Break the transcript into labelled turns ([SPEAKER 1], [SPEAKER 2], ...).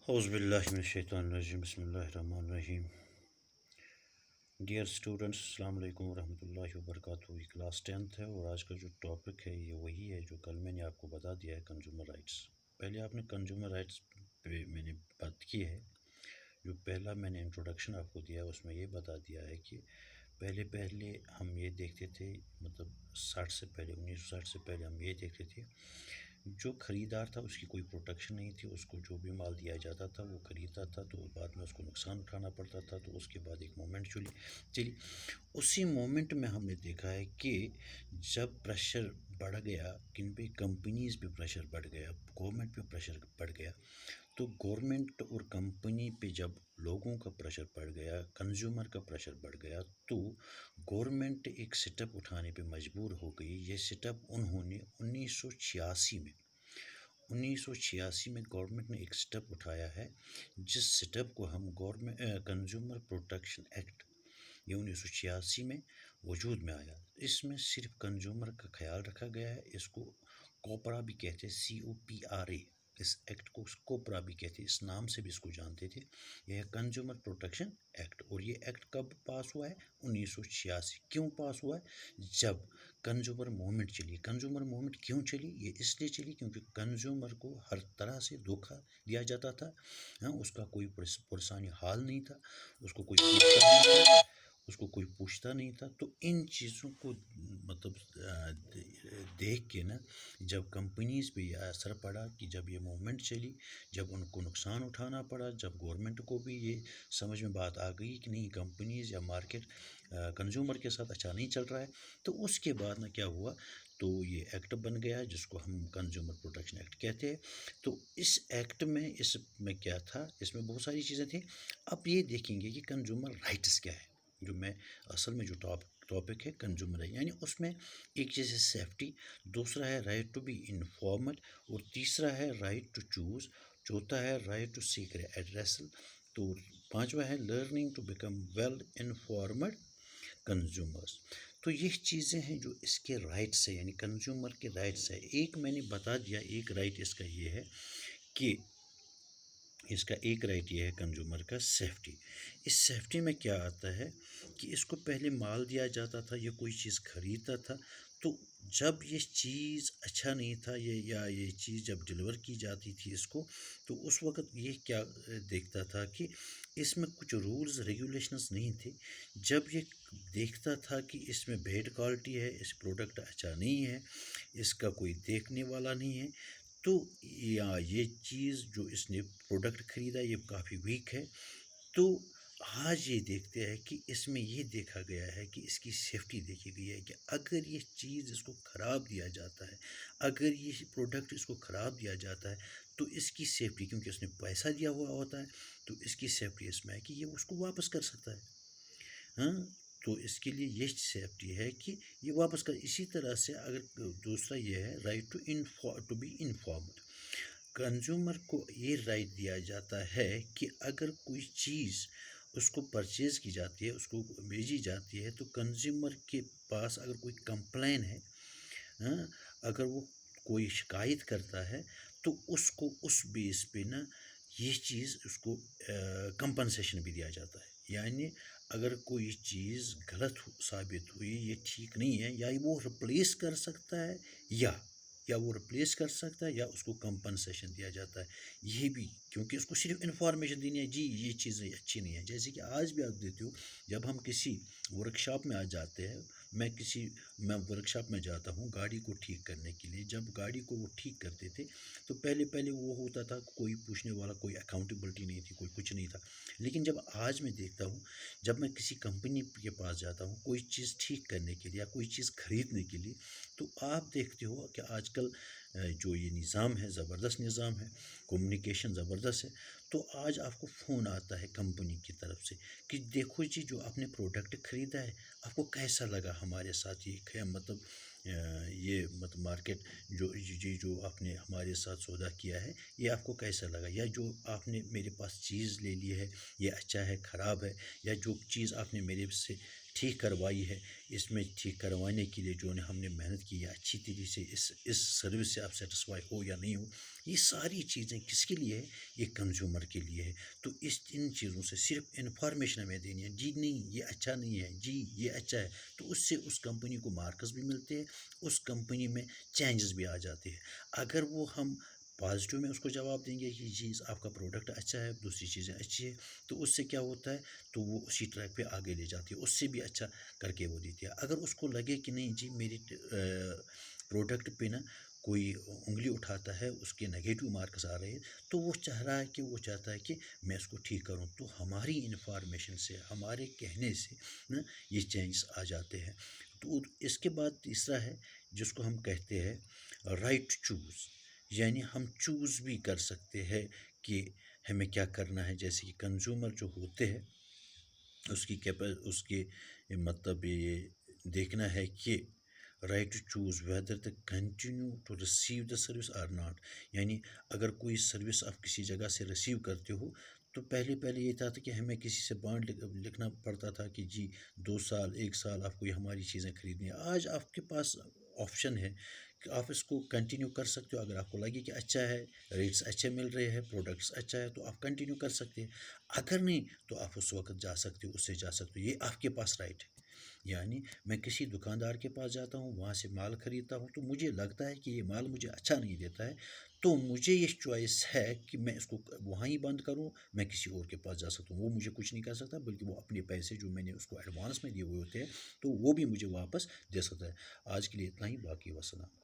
[SPEAKER 1] اعوذ باللہ من الشیطان الرجیم بسم اللہ الرحمن الرحیم ڈیئر اسٹوڈنٹس، السلام علیکم ورحمۃ اللہ وبرکاتہ۔ یہ کلاس 10th ہے اور آج کا جو ٹاپک ہے یہ وہی ہے جو کل میں نے آپ کو بتا دیا ہے، کنزیومر رائٹس۔ پہلے آپ نے کنزیومر رائٹس پہ میں نے بات کی ہے۔ جو پہلا میں نے انٹروڈکشن آپ کو دیا اس میں یہ بتا دیا ہے کہ پہلے ہم یہ دیکھتے تھے، مطلب 1960 سے پہلے ہم یہ دیکھتے تھے جو خریدار تھا اس کی کوئی پروٹیکشن نہیں تھی، اس کو جو بھی مال دیا جاتا تھا وہ خریدتا تھا تو بعد میں اس کو نقصان اٹھانا پڑتا تھا۔ تو اس کے بعد ایک مومنٹ چلی اسی مومنٹ میں ہم نے دیکھا ہے کہ جب پریشر بڑھ گیا، کن پہ؟ کمپنیز پہ پریشر بڑھ گیا، گورنمنٹ پہ پریشر بڑھ گیا۔ تو گورنمنٹ اور کمپنی پہ جب لوگوں کا پریشر بڑھ گیا، کنزیومر کا پریشر بڑھ گیا، تو گورنمنٹ ایک سٹیپ اٹھانے پہ مجبور ہو گئی۔ یہ سٹیپ انہوں نے 1986 میں گورنمنٹ نے ایک سٹیپ اٹھایا ہے، جس سٹیپ کو ہم کنزیومر پروٹیکشن ایکٹ، یہ 1986 میں وجود میں آیا۔ اس میں صرف کنزیومر کا خیال رکھا گیا ہے۔ اس کو کوپرا بھی کہتے ہیں، COPRA، اس ایکٹ کو کوپرا بھی کہتے ہیں، اس نام سے بھی اس کو جانتے تھے۔ یہ ہے کنزیومر پروٹیکشن ایکٹ، اور یہ ایکٹ کب پاس ہوا ہے؟ 1986۔ کیوں پاس ہوا ہے؟ جب کنزیومر موومنٹ چلی۔ کنزیومر موومنٹ کیوں چلی؟ یہ اس لیے چلی کیونکہ کنزیومر کو ہر طرح سے دھوکہ دیا جاتا تھا، اس کا کوئی پرسانی حال نہیں تھا، اس کو کوئی پوچھتا نہیں تھا۔ تو ان چیزوں کو مطلب دیکھ کے جب کمپنیز پہ یہ اثر پڑا کہ جب یہ موومنٹ چلی، جب ان کو نقصان اٹھانا پڑا، جب گورنمنٹ کو بھی یہ سمجھ میں بات آ گئی کہ نہیں، کمپنیز یا مارکیٹ کنزیومر کے ساتھ اچھا نہیں چل رہا ہے، تو اس کے بعد کیا ہوا؟ تو یہ ایکٹ بن گیا جس کو ہم کنزیومر پروٹیکشن ایکٹ کہتے ہیں۔ تو اس ایکٹ میں کیا تھا؟ اس میں بہت ساری چیزیں تھیں۔ اب یہ دیکھیں گے کہ کنزیومر رائٹس کیا ہے، جو میں اصل میں جو ٹاپک ہے کنزیومر ہے، یعنی اس میں ایک چیز ہے سیفٹی، دوسرا ہے رائٹ ٹو بی انفارمڈ، اور تیسرا ہے رائٹ ٹو چوز، چوتھا ہے رائٹ ٹو سیک ایڈریسل، تو پانچواں ہے learning to become well informed consumers. تو یہ چیزیں ہیں جو اس کے رائٹس ہیں، یعنی کنزیومر کے رائٹس ہیں۔ ایک میں نے بتا دیا، ایک رائٹ اس کا یہ ہے کہ ایک رائٹ یہ ہے کنزیومر کا سیفٹی۔ اس سیفٹی میں کیا آتا ہے کہ اس کو پہلے مال دیا جاتا تھا یا کوئی چیز خریدتا تھا، تو جب یہ چیز اچھا نہیں تھا یا یہ چیز جب ڈیلیور کی جاتی تھی اس کو، تو اس وقت یہ کیا دیکھتا تھا کہ اس میں کچھ رولز ریگولیشنز نہیں تھے۔ جب یہ دیکھتا تھا کہ اس میں بیڈ کوالٹی ہے، اس پروڈکٹ اچھا نہیں ہے، اس کا کوئی دیکھنے والا نہیں ہے، تو یا یہ چیز جو اس نے پروڈکٹ خریدا یہ کافی ویک ہے، تو آج یہ دیکھتے ہیں کہ اس میں یہ دیکھا گیا ہے کہ اس کی سیفٹی دیکھی گئی ہے کہ اگر یہ چیز اس کو خراب دیا جاتا ہے، اگر یہ پروڈکٹ اس کو خراب دیا جاتا ہے، تو اس کی سیفٹی، کیونکہ اس نے پیسہ دیا ہوا ہوتا ہے، تو اس کی سیفٹی اس میں ہے کہ یہ اس کو واپس کر سکتا ہے۔ تو اس کے لیے یہ سیفٹی ہے کہ یہ واپس کر۔ اسی طرح سے اگر دوسرا یہ ہے right to be informed, consumer کو یہ رائٹ دیا جاتا ہے کہ اگر کوئی چیز اس کو پرچیز کی جاتی ہے، اس کو بھیجی جاتی ہے، تو کنزیومر کے پاس اگر کوئی کمپلین ہے، اگر وہ کوئی شکایت کرتا ہے، تو اس کو اس بیس پہ یہ چیز اس کو کمپنسیشن بھی دیا جاتا ہے۔ یعنی اگر کوئی چیز غلط ثابت ہوئی، یہ ٹھیک نہیں ہے، یا وہ ریپلیس کر سکتا ہے یا اس کو کمپنسیشن دیا جاتا ہے۔ یہ بھی کیونکہ اس کو صرف انفارمیشن دینی ہے، جی یہ چیزیں اچھی نہیں ہے۔ جیسے کہ آج بھی آپ دیتے ہو، جب ہم کسی ورکشاپ میں جاتے ہیں، میں ورکشاپ میں جاتا ہوں گاڑی کو ٹھیک کرنے کے لیے، جب گاڑی کو وہ ٹھیک کرتے تھے تو پہلے وہ ہوتا تھا، کوئی پوچھنے والا، کوئی اکاؤنٹیبلٹی نہیں تھی، کوئی کچھ نہیں تھا۔ لیکن جب آج میں دیکھتا ہوں، جب میں کسی کمپنی کے پاس جاتا ہوں کوئی چیز ٹھیک کرنے کے لیے یا کوئی چیز خریدنے کے لیے، تو آپ دیکھتے ہو کہ آج کل جو یہ نظام ہے، زبردست نظام ہے، کمیونیکیشن زبردست ہے۔ تو آج آپ کو فون آتا ہے کمپنی کی طرف سے کہ دیکھو جی، جو آپ نے پروڈکٹ خریدا ہے، آپ کو کیسا لگا ہمارے ساتھ، یہ مارکیٹ جو آپ نے ہمارے ساتھ سودا کیا ہے، یہ آپ کو کیسا لگا، یا جو آپ نے میرے پاس چیز لے لی ہے یہ اچھا ہے، خراب ہے، یا جو چیز آپ نے میرے سے ٹھیک کروائی ہے، اس میں ٹھیک کروانے کے لیے جو ہم نے محنت کی ہے اچھی طریقے سے اس سروس سے آپ سیٹسفائی ہو یا نہیں ہو، یہ ساری چیزیں کس کے لیے ہے؟ یہ کنزیومر کے لیے ہے۔ تو ان چیزوں سے صرف انفارمیشن ہمیں دینی ہے، جی نہیں یہ اچھا نہیں ہے، جی یہ اچھا ہے، تو اس سے اس کمپنی کو مارکس بھی ملتے ہیں، اس کمپنی میں چینجز بھی آ جاتے ہیں۔ اگر وہ ہم پازیٹیو میں اس کو جواب دیں گے کہ جی آپ کا پروڈکٹ اچھا ہے، دوسری چیزیں اچھی ہے، تو اس سے کیا ہوتا ہے، تو وہ اسی ٹریک پہ آگے لے جاتی ہے، اس سے بھی اچھا کر کے وہ دیتی ہے۔ اگر اس کو لگے کہ نہیں جی میری پروڈکٹ پہ نا کوئی انگلی اٹھاتا ہے، اس کے نگیٹو مارکس آ رہے ہیں، تو وہ چاہ رہا ہے کہ وہ چاہتا ہے کہ میں اس کو ٹھیک کروں، تو ہماری انفارمیشن سے، ہمارے کہنے سے نا یہ چینجز آ جاتے ہیں۔ تو اس کے بعد تیسرا ہے جس کو ہم کہتے ہیں رائٹ چوز، یعنی ہم چوز بھی کر سکتے ہیں کہ ہمیں کیا کرنا ہے۔ جیسے کہ کنزیومر جو ہوتے ہیں اس کے مطلب یہ دیکھنا ہے کہ right to choose whether the continue to receive the service or not, یعنی اگر کوئی سروس آپ کسی جگہ سے ریسیو کرتے ہو تو پہلے یہ تھا کہ ہمیں کسی سے بانڈ لکھنا پڑتا تھا کہ جی 2 سال 1 سال آپ کو یہ ہماری چیزیں خریدنی ہے۔ آج آپ کے پاس آپشن ہے کہ آپ اس کو کنٹینیو کر سکتے ہو، اگر آپ کو لگے کہ اچھا ہے، ریٹس اچھے مل رہے ہیں، پروڈکٹس اچھا ہے، تو آپ کنٹینیو کر سکتے ہیں، اگر نہیں تو آپ اس وقت جا سکتے ہو، اس سے جا سکتے ہو، یہ آپ کے پاس رائٹ ہے۔ یعنی میں کسی دکاندار کے پاس جاتا ہوں، وہاں سے مال خریدتا ہوں، تو مجھے لگتا ہے کہ یہ مال مجھے اچھا نہیں دیتا ہے، تو مجھے یہ چوائس ہے کہ میں اس کو وہاں ہی بند کروں، میں کسی اور کے پاس جا سکتا ہوں، وہ مجھے کچھ نہیں کر سکتا، بلکہ وہ اپنے پیسے جو میں نے اس کو ایڈوانس میں دیے ہوئے ہوتے ہیں تو وہ بھی مجھے واپس دے سکتا ہے۔ آج کے لیے اتنا ہی، باقی وسلام۔